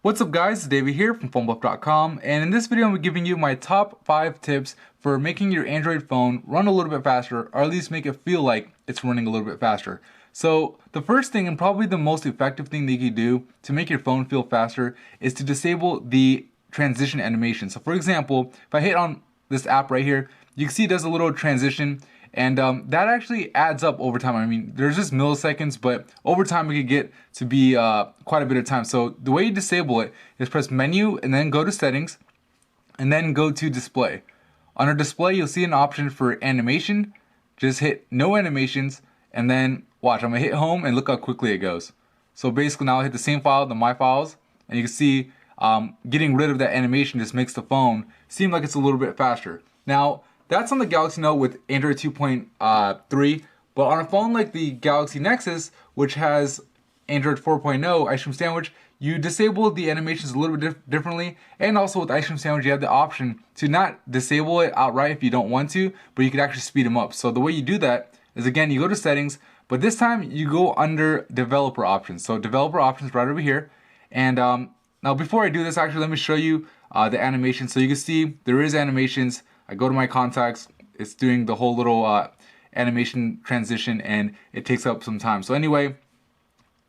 What's up guys, it's David here from PhoneBuff.com, and in this video I'm giving you my top 5 tips for making your Android phone run a little bit faster, or at least make it feel like it's running a little bit faster. So the first thing, and probably the most effective thing that you can do to make your phone feel faster, is to disable the transition animation. So for example, if I hit on this app right here, you can see it does a little transition, and that actually adds up over time. I mean, there's just milliseconds, but over time it could get to be quite a bit of time. So the way you disable it is press menu and then go to settings and then go to display. Under display, you'll see an option for animation. Just hit no animations and then watch. I'm gonna hit home and look how quickly it goes. So basically now I hit the same file, the My Files, and you can see getting rid of that animation just makes the phone seem like it's a little bit faster. Now, that's on the Galaxy Note with Android 2.3, but on a phone like the Galaxy Nexus, which has Android 4.0 Ice Cream Sandwich, you disable the animations a little bit differently, and also with Ice Cream Sandwich you have the option to not disable it outright if you don't want to, but you could actually speed them up. So the way you do that is, again, you go to settings, but this time you go under developer options. So developer options right over here, and now before I do this, actually let me show you the animation. So you can see there is animations. I go to my contacts, it's doing the whole little animation transition, and it takes up some time. So anyway,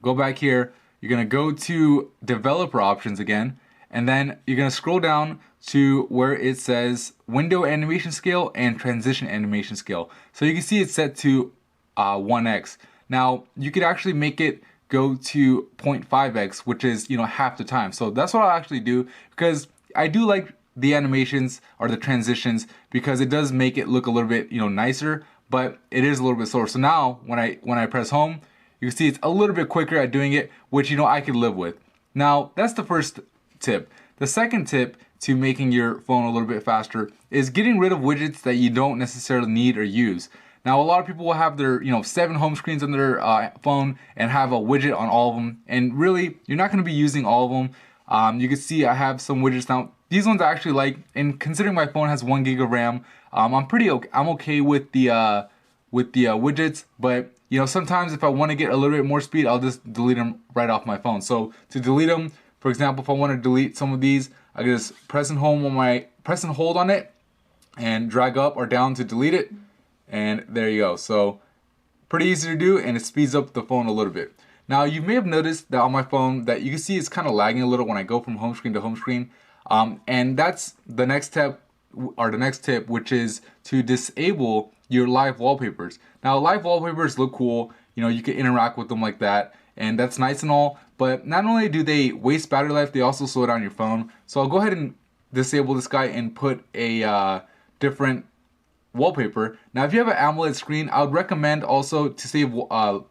go back here, you're gonna go to developer options again, and then you're gonna scroll down to where it says window animation scale and transition animation scale. So you can see it's set to 1x. Now you could actually make it go to 0.5x, which is, you know, half the time. So that's what I'll actually do, because I do like the animations or the transitions, because it does make it look a little bit, you know, nicer, but it is a little bit slower. So now when I press home, you can see it's a little bit quicker at doing it, which, you know, I could live with. Now that's the first tip. The second tip to making your phone a little bit faster is getting rid of widgets that you don't necessarily need or use. Now, a lot of people will have their, you know, 7 home screens on their phone and have a widget on all of them, and really you're not going to be using all of them. You can see I have some widgets now. These ones I actually like, and considering my phone has 1 gig of RAM, I'm okay with the widgets. But you know, sometimes if I want to get a little bit more speed, I'll just delete them right off my phone. So to delete them, for example, if I want to delete some of these, I can just press and hold on it and drag up or down to delete it, and there you go. So pretty easy to do, and it speeds up the phone a little bit. Now you may have noticed that on my phone that you can see it's kind of lagging a little when I go from home screen to home screen. And that's the next step, or the next tip, which is to disable your live wallpapers. Now live wallpapers look cool, you know, you can interact with them like that, and that's nice and all, but not only do they waste battery life, they also slow down your phone. So I'll go ahead and disable this guy and put a different wallpaper. Now if you have an AMOLED screen, I would recommend also to save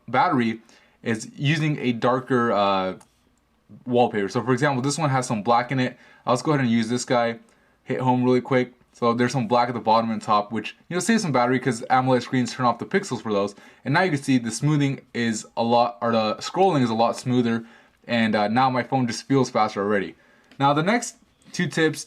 battery is using a darker wallpaper. So for example, this one has some black in it. Let's go ahead and use this guy. Hit home really quick. So there's some black at the bottom and top, which, you know, saves some battery because AMOLED screens turn off the pixels for those. And now you can see the smoothing is a lot, or the scrolling is a lot smoother, and now my phone just feels faster already. Now the next 2 tips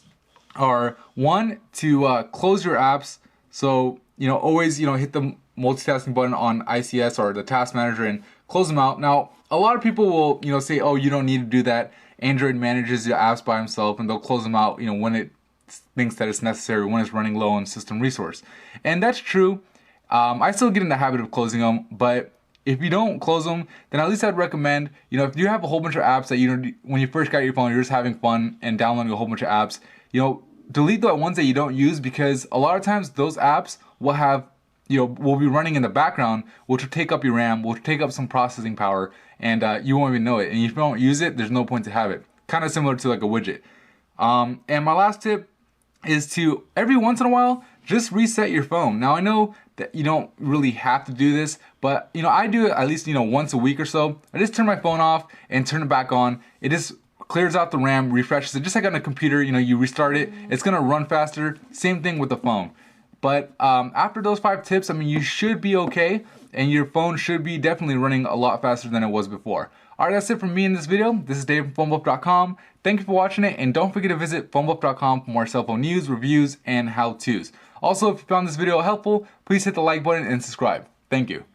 are, one, to close your apps. So, you know, always, you know, hit the multitasking button on ICS or the task manager and close them out. Now a lot of people will, you know, say, oh, you don't need to do that. Android manages your apps by himself, and they'll close them out, you know, when it thinks that it's necessary, when it's running low on system resource. And that's true. I still get in the habit of closing them, but if you don't close them, then at least I'd recommend, you know, if you have a whole bunch of apps that, you know, when you first got your phone, you're just having fun and downloading a whole bunch of apps, you know, delete the ones that you don't use, because a lot of times those apps will have, you know, will be running in the background, which will take up your RAM, will take up some processing power, and you won't even know it. And if you don't use it, there's no point to have it. Kind of similar to like a widget. And my last tip is to, every once in a while, just reset your phone. Now I know that you don't really have to do this, but you know, I do it at least, you know, once a week or so. I just turn my phone off and turn it back on. It just clears out the RAM, refreshes it, just like on a computer. You know, you restart it, it's gonna run faster. Same thing with the phone. But after those 5 tips, I mean, you should be okay, and your phone should be definitely running a lot faster than it was before. Alright, that's it from me in this video. This is Dave from PhoneBuff.com. Thank you for watching it, and don't forget to visit PhoneBuff.com for more cell phone news, reviews, and how-tos. Also, if you found this video helpful, please hit the like button and subscribe. Thank you.